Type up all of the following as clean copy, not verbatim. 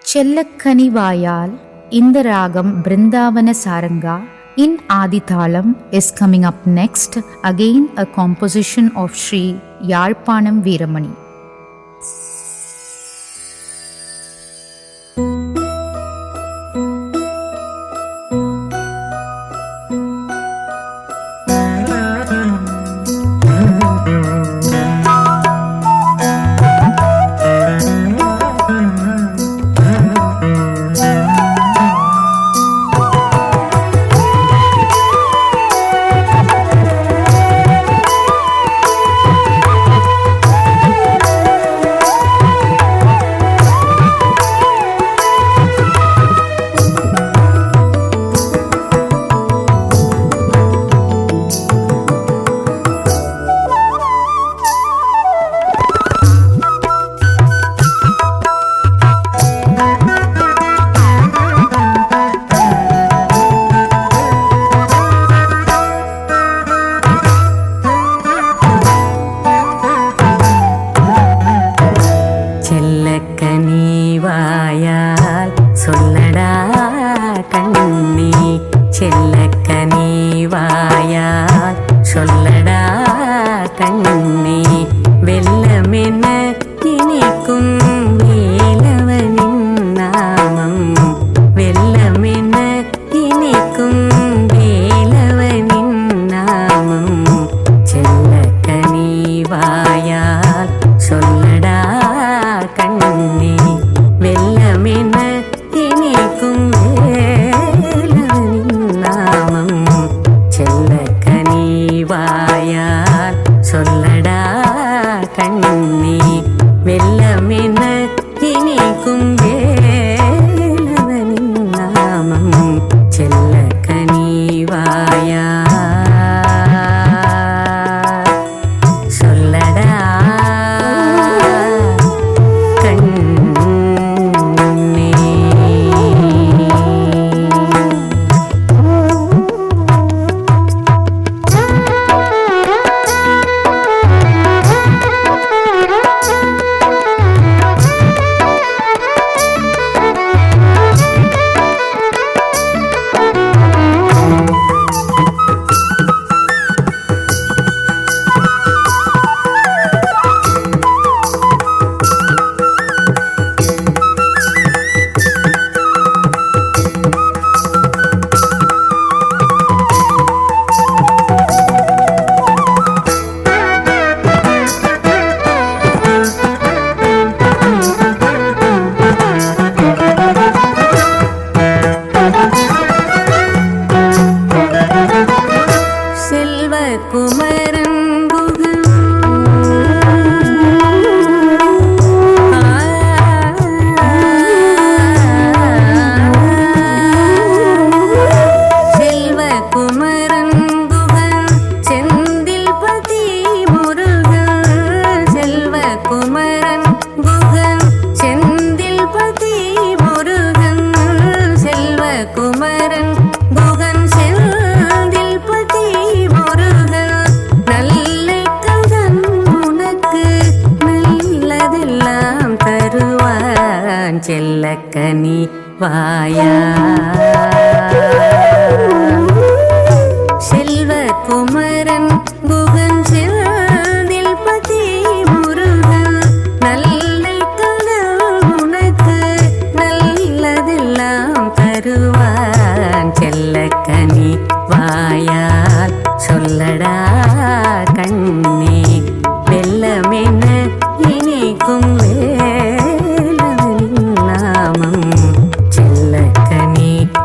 Chellakanivaayal in the ragam Brindavana Saranga in Adithalam is coming up next, again a composition of Sri Yarpanam Veeramani.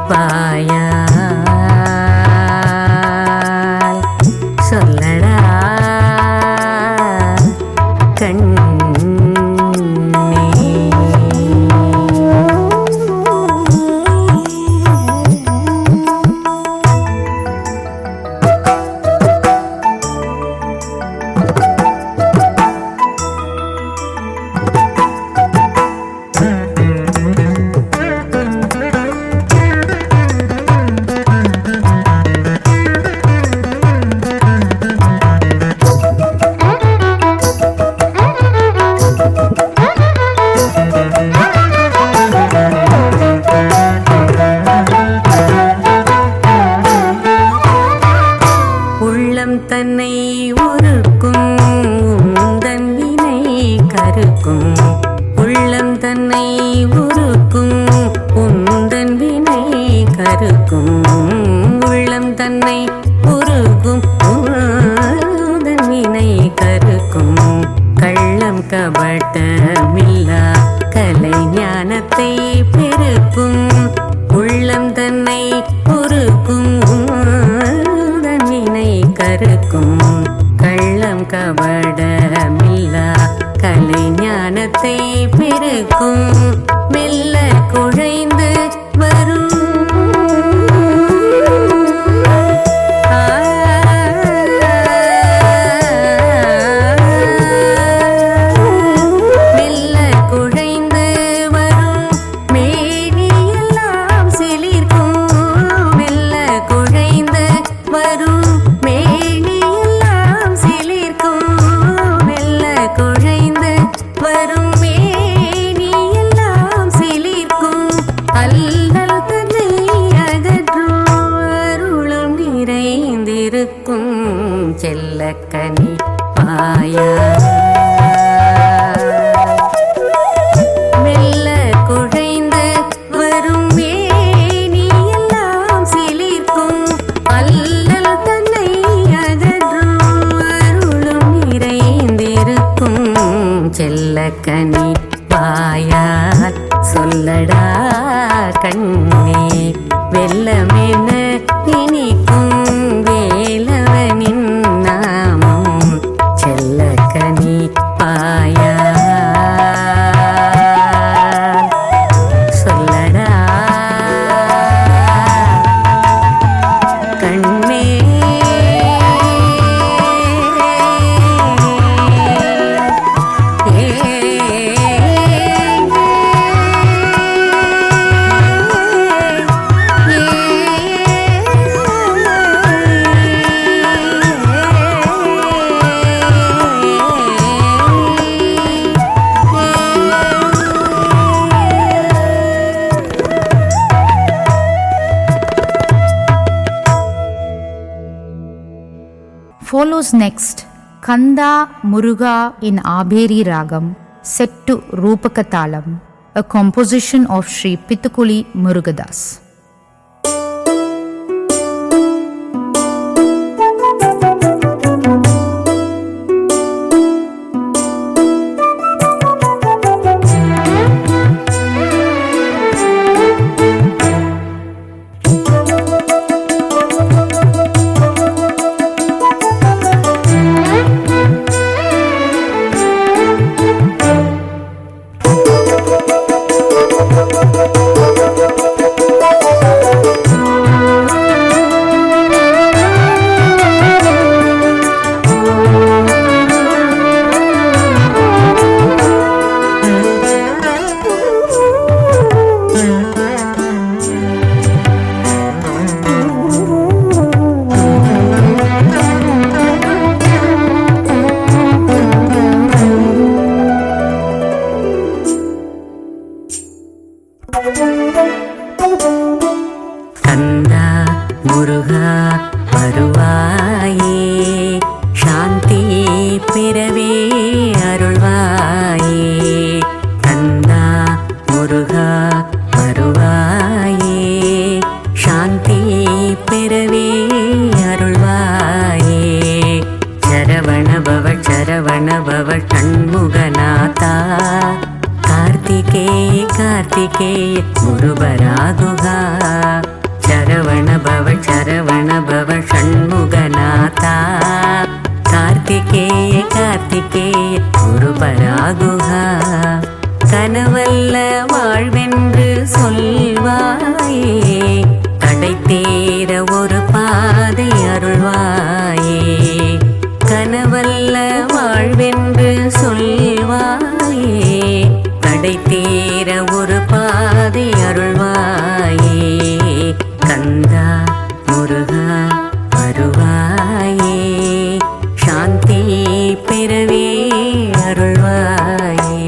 Vaya உருக்கும் உந்தன் வினை கருக்கும் உள்ளம் தன்னை உருக்கும் உந்தன் வினை கருக்கும் கள்ளம் கபட்டமில்லா கலை ஞானத்தை பெருக்கும் உள்ளம் தன்னை உருக்கும் உந்தன் வினை கருக்கும் கள்ளம் கபடமில்லா கலை ஞானத்தை பெருக்கும் மெல்ல குழைந்து வரும் மெல்ல குழைந்து வரும் மேனியெல்லாம் சிலிர்க்கும் மெல்ல குழைந்து வரும் மேனியெல்லாம் சிலிர்க்கும் மெல்ல குழைந்து வரும் மேனியெல்லாம் சிலிர்க்கும் அல்லல் தன்னை அகற்றும் அருளும் நிறைந்திருக்கும் செல்லக்கனி பாயா மெல்ல குழைந்து வரும் மேனியெல்லாம் சிலிர்க்கும் அல்லல் தன்னை அகற்றும் அருளும் நிறைந்திருக்கும் செல்லக்கனி வாயால் சொல்லடா கண்ணே வெல்லமென இனிக்கும் வேலவனின் நாமம் செல்லக்கனி பாயால் சொல்லடா கண்ணே Follows next Kanda Muruga in Abheri Ragam set to Rupakatalam, a composition of Sri Pittukuli Murugadas. கந்தா முருகா வருவாயே சாந்தி பிறவே அருள்வாயே கந்தா முருகா வருவாயே சாந்தி பிறவே அருள்வாயே சரவணபவ சரவணபவ ஷண்முகநாதா कार्तिकेय कार्तिकेय गुरुबरागुहा शरवण भव षण्मुगनाथा कार्तिकेय कार्तिकेय गुरुबरागुहा கனவல்ல வாழ்வென்று சொல்வாயே கடை தேர ஒரு பாதை அருள்வாயே கனவல்ல வாழ்வென்று சொல்வாயே கடை தேர ஒரு பாதை அருள்வாயே கந்தா முருகா வருவாயே சாந்தி பிறவே அருள்வாயே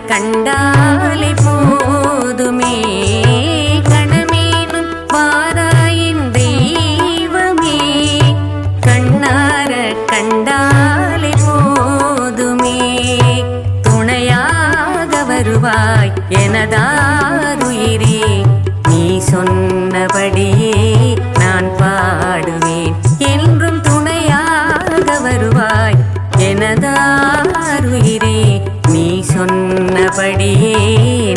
கண் கண்டாலே போதுமே கணமேனும் வாராயின் தெய்வமே கண்ணார கண்டாலே போதுமே துணையாக வருவாய் எனதாருயிரே நீ சொன்னபடியே நான் பாடுவேன் என்றும் துணையாக வருவாய் எனதாருயிரே நீ சொன்னபடியே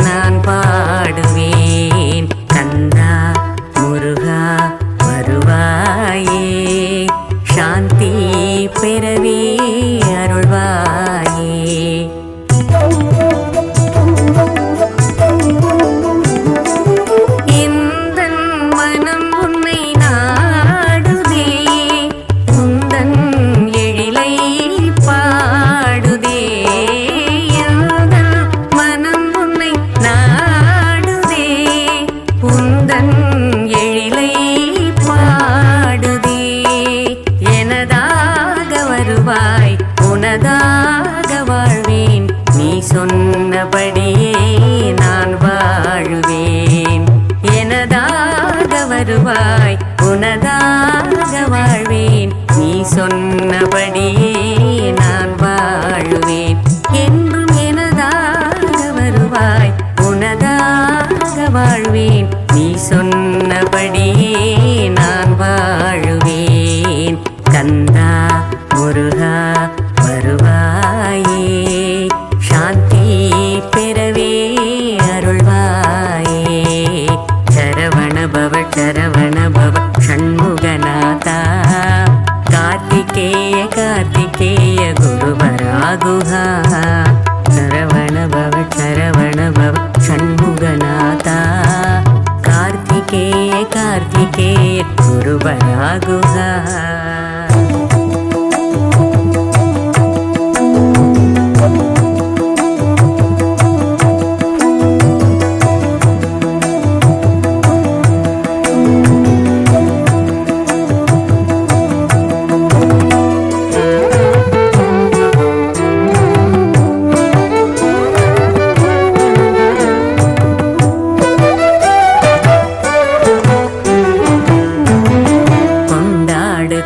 நான் பாடுவேன் கந்தா முருகா வருவாயே சாந்தி பெறவே அருள்வாயே எந்தன் மனம் உன்னை நாடுதே உந்தன் எழிலை பாடுதே எந்தன் மனம் உன்னை நாடுதே உந்தன் எழிலை பாடுதே எனதாக வருவாய் உனதாக வாழ்வேன் நீ சொன்னபடியே நான் வாழுவேன் எனதாக வருவாய் உனதாக வாழ்வேன் நீ சொன்னபடியே நான் வாழுவேன் என்றும் எனதாக வருவாய் உனதாக வாழ்வேன் நீ சொன்னபடியே நான் வாழுவேன் கந்தா முருகா வருவாயே சாந்தி பெறவே அருள்வாயே சரவண பவ ஷண்முகநாதா கார்த்திகேய கார்த்திகேய குருவராகுஹா சரவண பவ ஷண்முகநாதா கார்த்திகேய கார்த்திகேய குருவராகுஹா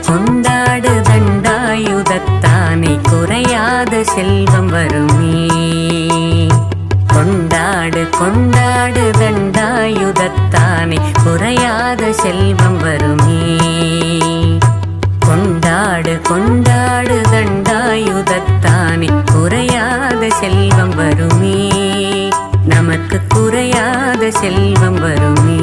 கொண்டாடு தண்டாயுதத்தானே குறையாத செல்வம் வருமே கொண்டாடு தண்டாயுதத்தானே குறையாத செல்வம் வருமே கொண்டாடு தண்டாயுதத்தானே குறையாத செல்வம் வருமே நமக்கு குறையாத செல்வம் வருமே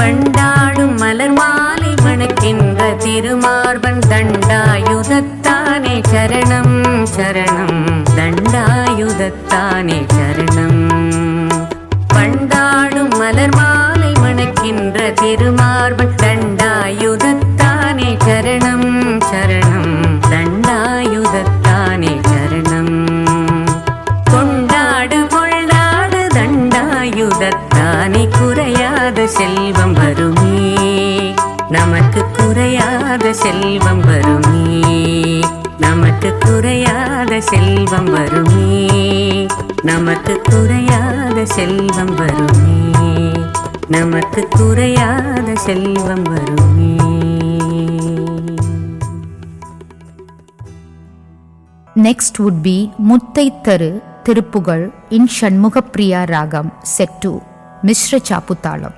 வண்டாடும் மலர் மாலை வணக்கின்ற திருமார்பன் தண்டாயுதத்தானே சரணம் சரணம் தண்டாயுதத்தானே சரணம் வண்டாடும் மலர் மாலை வணக்கின்ற திருமார்பன் தண்டாயுதத்தானே சரணம் சரணம் தண்டாயுதத்தானே சரணம் கொண்டாடு தண்டாயுதத்தானே குறையாத செல்வம் வருமே நமக்கு குறையாத செல்வம் வருமே நமக்கு குறையாத செல்வம் வருமே நமக்கு குறையாத செல்வம் வருமே நமக்கு குறையாத செல்வம் வருமே. Next would be Muttaittaru Tiruppugal in Shanmugapriya Ragam set to Mishra Chaputtalam.